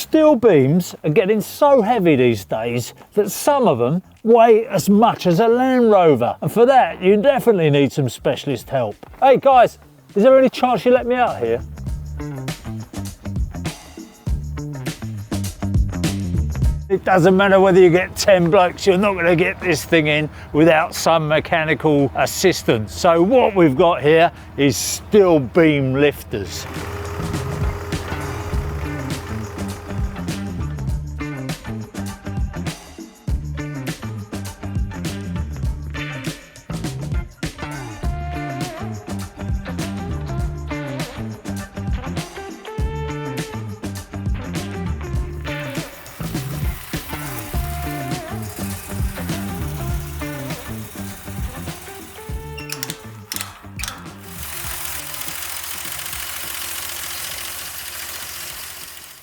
Steel beams are getting so heavy these days that some of them weigh as much as a Land Rover. And for that, you definitely need some specialist help. Hey guys, is there any chance you let me out here? It doesn't matter whether you get 10 blokes, you're not going to get this thing in without some mechanical assistance. So what we've got here is steel beam lifters.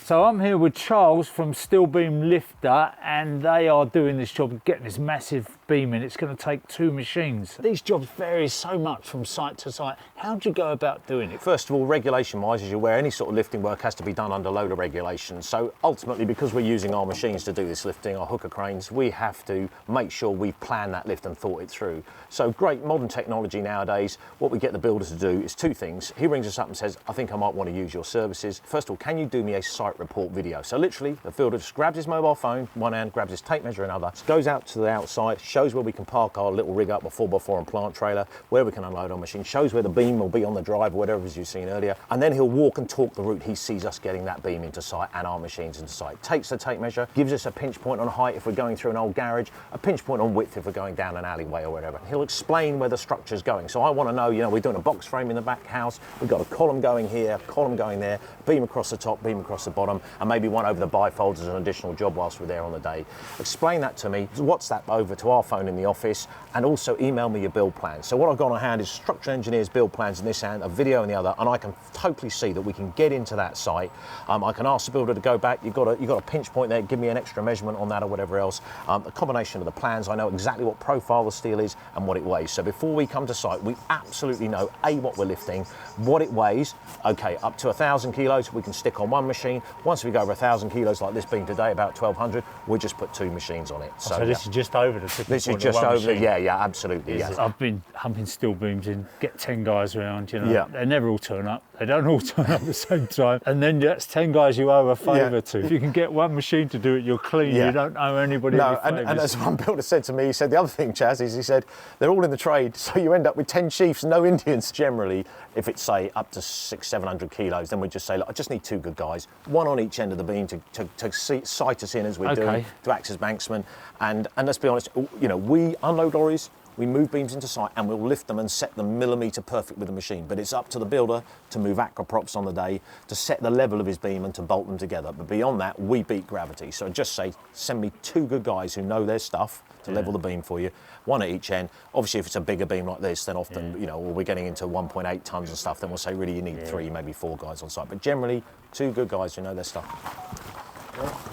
So I'm here with Charles from Steel Beam Lifter, and they are doing this job, getting this massive beam in. It's going to take 2 machines. These jobs vary so much from site to site. How do you go about doing it? First of all, regulation-wise, as you're aware, any sort of lifting work has to be done under loader regulations. So ultimately, because we're using our machines to do this lifting, our hooker cranes, we have to make sure we've planned that lift and thought it through. So great modern technology nowadays, what we get the builder to do is 2 things. He rings us up and says, I think I might want to use your services. First of all, can you do me a site report video? So literally, the builder just grabs his mobile phone, one hand, grabs his tape measure in other, goes out to the outside, shows where we can park our little rig up, a 4x4 and plant trailer, where we can unload our machine, shows where the beam will be on the drive or whatever as you've seen earlier, and then he'll walk and talk the route he sees us getting that beam into site and our machines into site. Takes the tape measure, gives us a pinch point on height if we're going through an old garage, a pinch point on width if we're going down an alleyway or whatever. He'll explain where the structure's going. So I want to know, you know, we're doing a box frame in the back house, we've got a column going here, column going there, beam across the top, beam across the bottom, and maybe one over the bifolds as an additional job whilst we're there on the day. Explain that to me, WhatsApp over to our phone in the office, and also email me your build plans. So what I've got on hand is structural engineers' build plans in this hand, a video in the other, and I can totally see that we can get into that site. I can ask the builder to go back, you've got a pinch point there, give me an extra measurement on that or whatever else. A combination of the plans, I know exactly what profile the steel is and what it weighs. So before we come to site, we absolutely know A, what we're lifting, what it weighs. Okay, up to 1,000 kilos, we can stick on one machine. Once we go over 1,000 kilos like this beam today, about 1,200, we'll just put 2 machines on it. So this is just over the tipping This is point just of one over, machine. yeah, absolutely. Yeah. I've been humping steel beams in, get 10 guys around, you know, Yeah. they never all turn up. They don't all turn up at the same time. And then that's 10 guys you owe a favour to. If you can get one machine to do it, you're clean. Yeah. You don't owe anybody No, any and favours. as one builder said to me, he said the other thing, Chaz, is he said they're all in the trade, so you end up with 10 chiefs, no Indians. Generally, if it's say up to 600-700 kilos, then we just say, look, I just need 2 good guys, one on each end of the beam to sight us in as we're doing, to act as banksmen. And let's be honest, you know, we unload lorries, we move beams into site and we'll lift them and set them millimetre perfect with the machine. But it's up to the builder to move aquaprops on the day, to set the level of his beam and to bolt them together. But beyond that, we beat gravity. So just say, send me 2 good guys who know their stuff to level the beam for you, 1 at each end. Obviously, if it's a bigger beam like this, then often, you know, or we're getting into 1.8 tonnes and stuff, then we'll say really you need 3, maybe 4 guys on site. But generally, 2 good guys who know their stuff.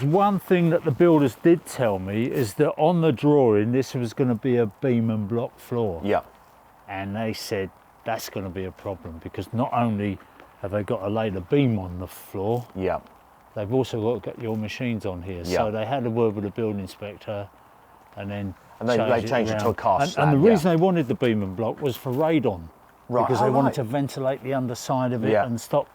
One thing that the builders did tell me is that on the drawing, this was going to be a beam and block floor. Yeah. And they said that's going to be a problem because not only have they got to lay the beam on the floor, Yeah. they've also got to get your machines on here. Yeah. So they had a word with the building inspector and then they changed it to a cast and the slab, reason they wanted the beam and block was for radon. Right. Because they wanted to ventilate the underside of it and stop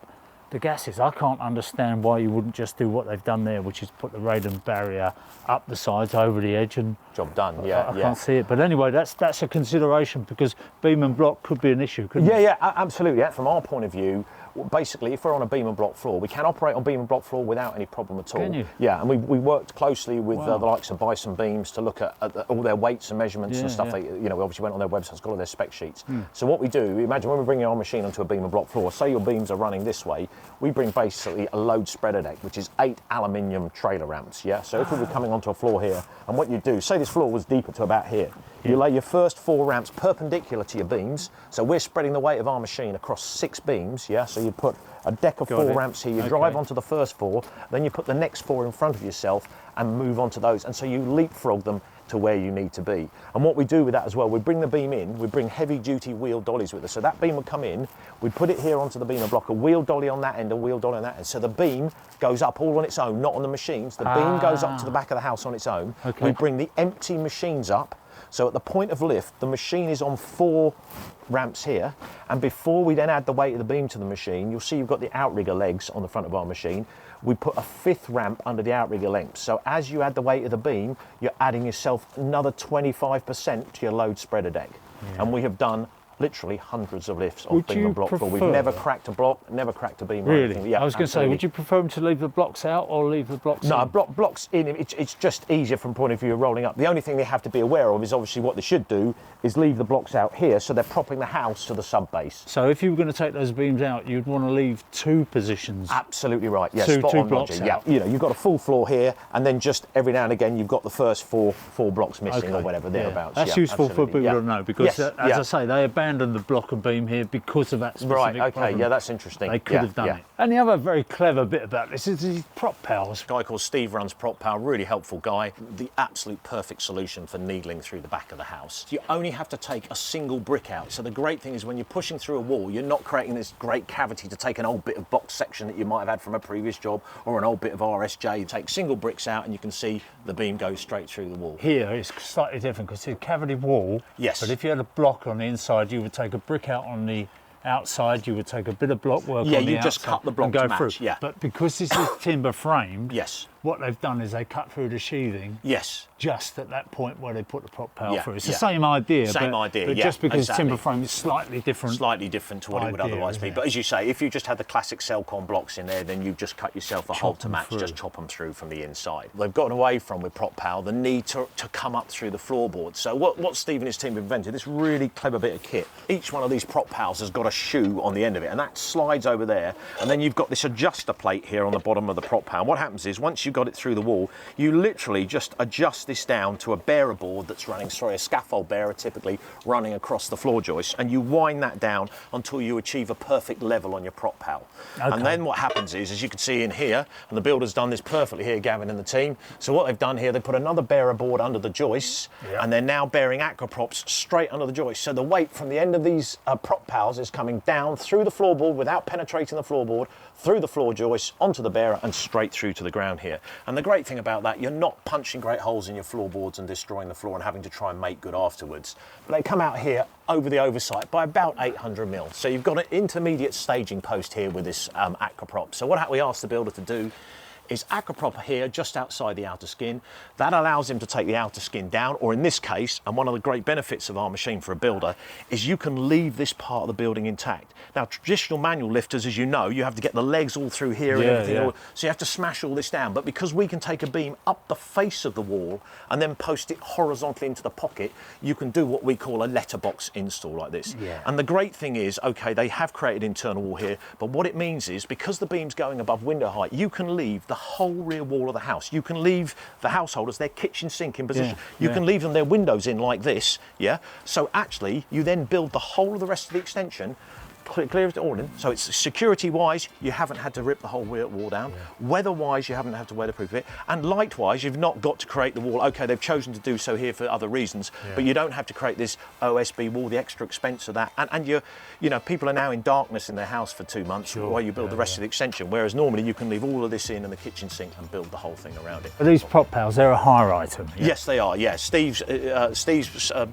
the gases. I can't understand why you wouldn't just do what they've done there, which is put the radon barrier up the sides, over the edge, and job done. I can't see it. But anyway, that's a consideration because beam and block could be an issue, couldn't it? Yeah, absolutely. Yeah. From our point of view, basically, if we're on a beam and block floor, we can operate on beam and block floor without any problem at all. Can you? Yeah, and we worked closely with the likes of Bison Beams to look at all their weights and measurements and stuff. They, you know, we obviously went on their website, got all their spec sheets. So what we do, imagine when we're bringing our machine onto a beam and block floor, say your beams are running this way, we bring basically a load spreader deck, which is 8 aluminium trailer ramps. Yeah, so if we were coming onto a floor here, and what you do, say this floor was deeper to about here, you lay your first 4 ramps perpendicular to your beams. So we're spreading the weight of our machine across 6 beams. Yeah, so you'd put a deck of 4 ramps here, you drive Okay. onto the first 4, then you put the next 4 in front of yourself and move on to those. And so you leapfrog them to where you need to be. And what we do with that as well, we bring the beam in, we bring heavy duty wheel dollies with us. So that beam would come in, we'd put it here onto the beam and block, a wheel dolly on that end, a wheel dolly on that end. So the beam goes up all on its own, not on the machines. The beam goes up to the back of the house on its own. Okay. We bring the empty machines up. So at the point of lift, the machine is on 4 ramps here, and before we then add the weight of the beam to the machine, you'll see you've got the outrigger legs on the front of our machine. We put a 5th ramp under the outrigger length. So as you add the weight of the beam, you're adding yourself another 25% to your load spreader deck. And we have done literally hundreds of lifts off beam and block floor. We've never cracked a block, never cracked a beam. Or anything. Really? Yeah, I was going to say, would you prefer them to leave the blocks out or leave the blocks in? No, blocks in, it's just easier from point of view of rolling up. The only thing they have to be aware of is obviously what they should do is leave the blocks out here so they're propping the house to the sub base. So if you were going to take those beams out, you'd want to leave 2 positions. Absolutely right. Yeah, Two spot on, blocks Roger. Yeah, out. you know, you've got a full floor here, and then just every now and again you've got the first four blocks missing or whatever thereabouts. That's yeah, useful for absolutely. people to know because, Yes, as I say, they abandoned the block and beam here because of that specific Right. Okay. problem. Yeah, that's interesting. They could have done it. And the other very clever bit about this is these prop pals. A guy called Steve runs Prop Power, really helpful guy. The absolute perfect solution for needling through the back of the house. You only have to take a single brick out. So the great thing is when you're pushing through a wall, you're not creating this great cavity to take an old bit of box section that you might have had from a previous job or an old bit of RSJ. You take single bricks out and you can see the beam goes straight through the wall. Here it's slightly different because it's a cavity wall. Yes. But if you had a block on the inside, you would take a brick out on the outside, you would take a bit of block work on the outside. Yeah, you just cut the block and go to match, through. yeah. But because this is timber framed, Yes. what they've done is they cut through the sheathing Yes. just at that point where they put the prop pile Yeah, through. It's yeah. the same idea. Same but, idea, but yeah, just because exactly. timber frame is slightly different. Slightly different to what it would idea, otherwise be. isn't it? But as you say, if you just had the classic Celcon blocks in there, then you just cut yourself a hole to them match, through. just chop them through from the inside. They've gotten away from, with Prop Pal, the need to come up through the floorboard. So what Steve and his team have invented, this really clever bit of kit. Each one of these Prop Pals has got a shoe on the end of it, and that slides over there, and then you've got this adjuster plate here on the bottom of the Prop Pal. What happens is, once you've got it through the wall, you literally just adjust this down to a bearer board that's running, sorry, a scaffold bearer typically running across the floor joist, and you wind that down until you achieve a perfect level on your Prop Pal. Okay. And then what happens is, as you can see in here, and the builder's done this perfectly here, Gavin and the team, so what they've done here, they put another bearer board under the joists, and they're now bearing aquaprops straight under the joist. So the weight from the end of these Prop Pals is coming down through the floorboard without penetrating the floorboard, through the floor joist, onto the bearer, and straight through to the ground here. And the great thing about that, you're not punching great holes in your floorboards and destroying the floor and having to try and make good afterwards. But they come out here over the oversight by about 800 mil. So you've got an intermediate staging post here with this aquaprop. So what we asked the builder to do is aquaprop here just outside the outer skin. That allows him to take the outer skin down, or in this case, and one of the great benefits of our machine for a builder, is you can leave this part of the building intact. Now, traditional manual lifters, as you know, you have to get the legs all through here and everything, so you have to smash all this down. But because we can take a beam up the face of the wall and then post it horizontally into the pocket, you can do what we call a letterbox install like this. And the great thing is, okay, they have created internal wall here, but what it means is, because the beam's going above window height, you can leave the whole rear wall of the house. You can leave the householders their kitchen sink in position. You can leave them their windows in like this, So actually, you then build the whole of the rest of the extension, clear it all in. So it's security-wise, you haven't had to rip the whole rear wall down. Weather-wise, you haven't had to weatherproof it. And light-wise, you've not got to create the wall. Okay, they've chosen to do so here for other reasons, but you don't have to create this OSB wall, the extra expense of that. And you know, people are now in darkness in their house for 2 months while you build the rest of the extension, whereas normally you can leave all of this in and the kitchen sink and build the whole thing around it. But these prop pals, they're a hire item. Yes, they are. Yeah, Steve's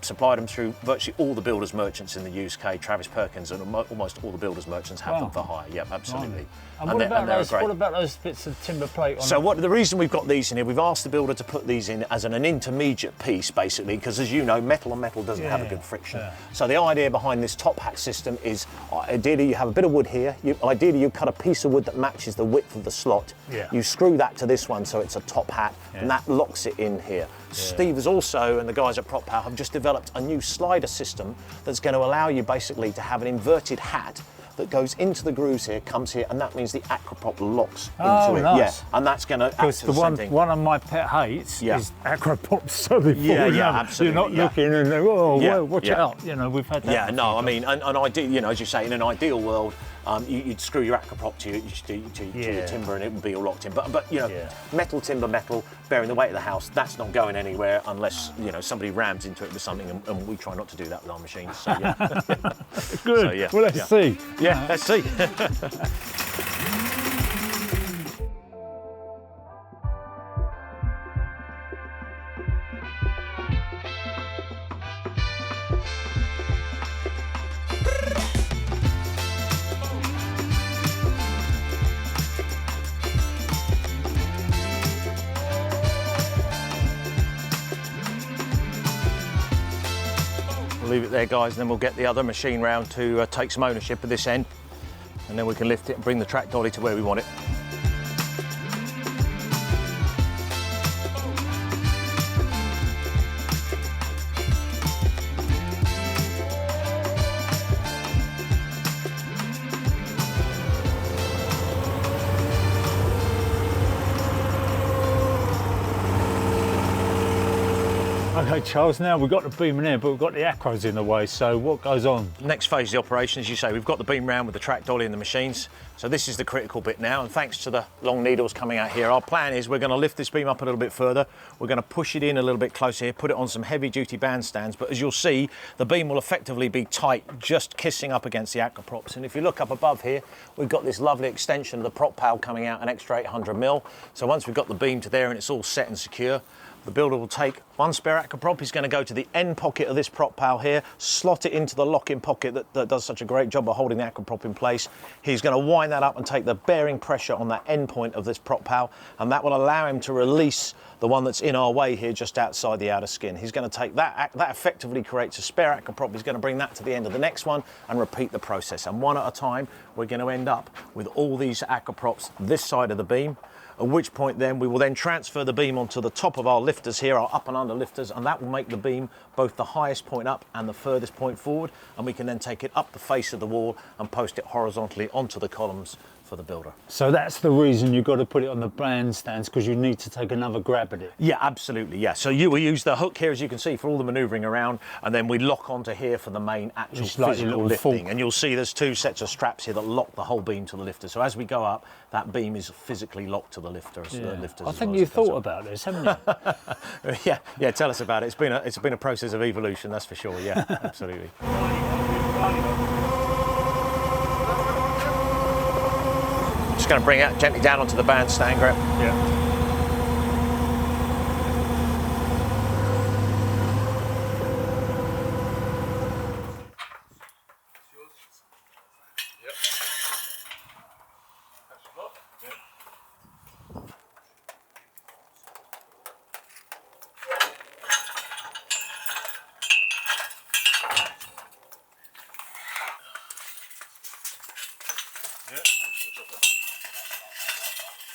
supplied them through virtually all the builders merchants in the UK. Travis Perkins and almost all the builders merchants have them for hire. Yep, absolutely. And what about those bits of timber plate? On The reason we've got these in here, we've asked the builder to put these in as an intermediate piece, basically, because as you know, metal on metal doesn't have a good friction. So the idea behind this top hat system is, ideally you have a bit of wood here. Ideally you cut a piece of wood that matches the width of the slot. You screw that to this one so it's a top hat, and that locks it in here. Steve has also, and the guys at Prop Power, have just developed a new slider system that's going to allow you basically to have an inverted hat that goes into the grooves here, comes here, and that means the aquaprop locks into it. Nice. And that's going to act as the same thing. One of my pet hates is aquaprops, so they fall down. Absolutely. You're not looking and watch out. You know, we've had that. I mean, and ideal, you know, as you say, in an ideal world, you'd screw your acca prop to your timber and it would be all locked in. But you know, metal, timber, metal, bearing the weight of the house, that's not going anywhere unless, you know, somebody rams into it with something, and we try not to do that with our machines. So, yeah. Good. So, yeah, well, let's see. Yeah, let's see. We'll leave it there, guys, and then we'll get the other machine round to take some ownership of this end, and then we can lift it and bring the track dolly to where we want it. Okay, Charles, now we've got the beam in here, but we've got the acros in the way, so what goes on? Next phase of the operation, as you say, we've got the beam round with the track dolly and the machines. So this is the critical bit now, and thanks to the long needles coming out here, our plan is we're going to lift this beam up a little bit further. We're going to push it in a little bit closer here, put it on some heavy duty bandstands, but as you'll see, the beam will effectively be tight, just kissing up against the acca props. And if you look up above here, we've got this lovely extension of the prop pal coming out, an extra 800mm. So once we've got the beam to there and it's all set and secure, the builder will take one spare acca prop. He's going to go to the end pocket of this prop pal here, slot it into the lock-in pocket that does such a great job of holding the acca prop in place. He's going to wind that up and take the bearing pressure on that end point of this prop pal, and that will allow him to release the one that's in our way here just outside the outer skin. He's going to take that effectively creates a spare acca prop. He's going to bring that to the end of the next one and repeat the process. And one at a time, we're going to end up with all these acca props this side of the beam, at which point then we will then transfer the beam onto the top of our lifters here, our up and under lifters, and that will make the beam both the highest point up and the furthest point forward, and we can then take it up the face of the wall and post it horizontally onto the columns for the builder. So that's the reason you've got to put it on the bandstands, because you need to take another grab at it. Yeah, absolutely, yeah. So you will use the hook here, as you can see, for all the manoeuvring around, and then we lock onto here for the main actual physical lifting. And you'll see there's two sets of straps here that lock the whole beam to the lifter. So as we go up, that beam is physically locked to the lifter. I think you've thought about this, haven't you? yeah, tell us about it. It's been a process of evolution, that's for sure, yeah, absolutely. Just going to bring it gently down onto the bandstand grip. Yeah.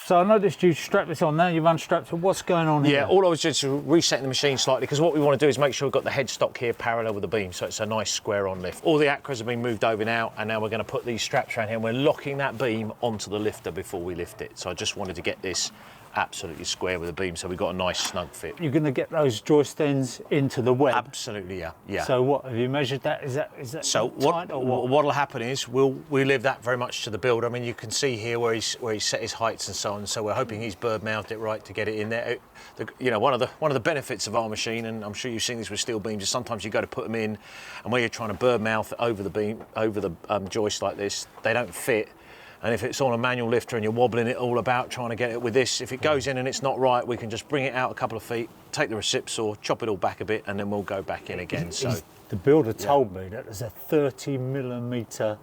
So I noticed you strapped this on now, you've unstrapped it. What's going on here? Yeah, all I was just resetting the machine slightly, because what we want to do is make sure we've got the headstock here parallel with the beam, so it's a nice square on lift. All the acras have been moved over now, and now we're going to put these straps around here, and we're locking that beam onto the lifter before we lift it. So I just wanted to get this absolutely square with the beam, so we've got a nice snug fit. You're going to get those joist ends into the web? Absolutely, yeah. So what, have you measured that? Is that so tight or what? What'll happen is we leave that very much to the builder. I mean, you can see here where he's set his heights and so on, so we're hoping he's bird mouthed it right to get it in there. You know, one of the benefits of our machine, and I'm sure you've seen this with steel beams, is sometimes you go to put them in, and where you're trying to bird mouth over the beam, over the joist like this, they don't fit. And if it's on a manual lifter and you're wobbling it all about trying to get it with this, if it goes in and it's not right, we can just bring it out a couple of feet, take the recip saw, chop it all back a bit, and then we'll go back in again. So the builder told me that there's a 30mm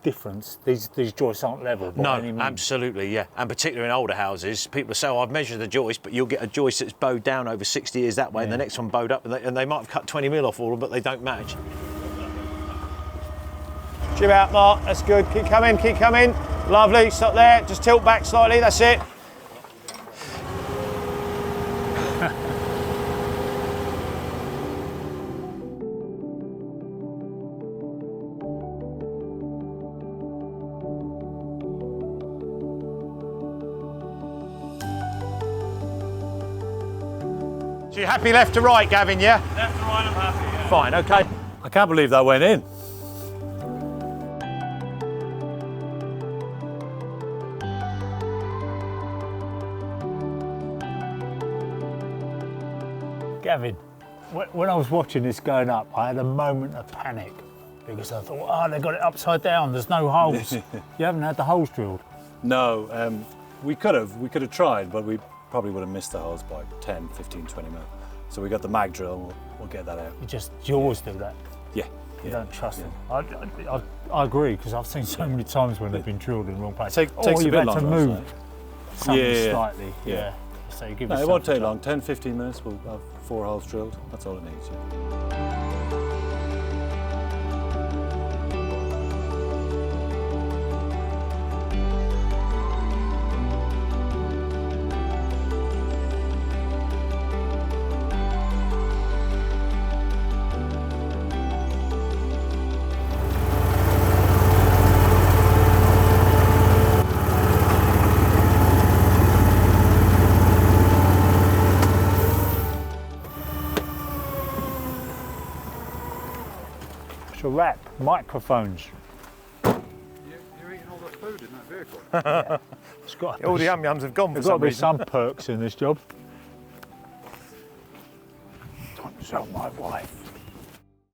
difference. These joists aren't level by any means. Absolutely, yeah. And particularly in older houses, people say, oh, I've measured the joist, but you'll get a joist that's bowed down over 60 years that way, and the next one bowed up, and they might have cut 20mm off all of them, but they don't match. Jib out, Mark, that's good. Keep coming. Lovely, stop there, just tilt back slightly, that's it. So you're happy left to right, Gavin, yeah? Left to right, I'm happy, yeah. Fine, okay. I can't believe that went in. Gavin, when I was watching this going up, I had a moment of panic because I thought, oh, they got it upside down, there's no holes. You haven't had the holes drilled? No, we could have tried, but we probably would have missed the holes by 10, 15, 20 mil. So we got the mag drill, we'll get that out. You always do that? Yeah. You don't trust them? I agree, because I've seen so many times when they've been drilled in the wrong place. Takes or a you've bit had to longer, move something slightly. Yeah. So you give No, it yourself won't a take try. long, 10, 15 minutes, we'll have 4 holes drilled. That's all it needs. To wrap microphones. You're eating all the food in that vehicle. It's got All the yum-yums have gone for There's got some to be reason. some perks in this job. Don't tell my wife.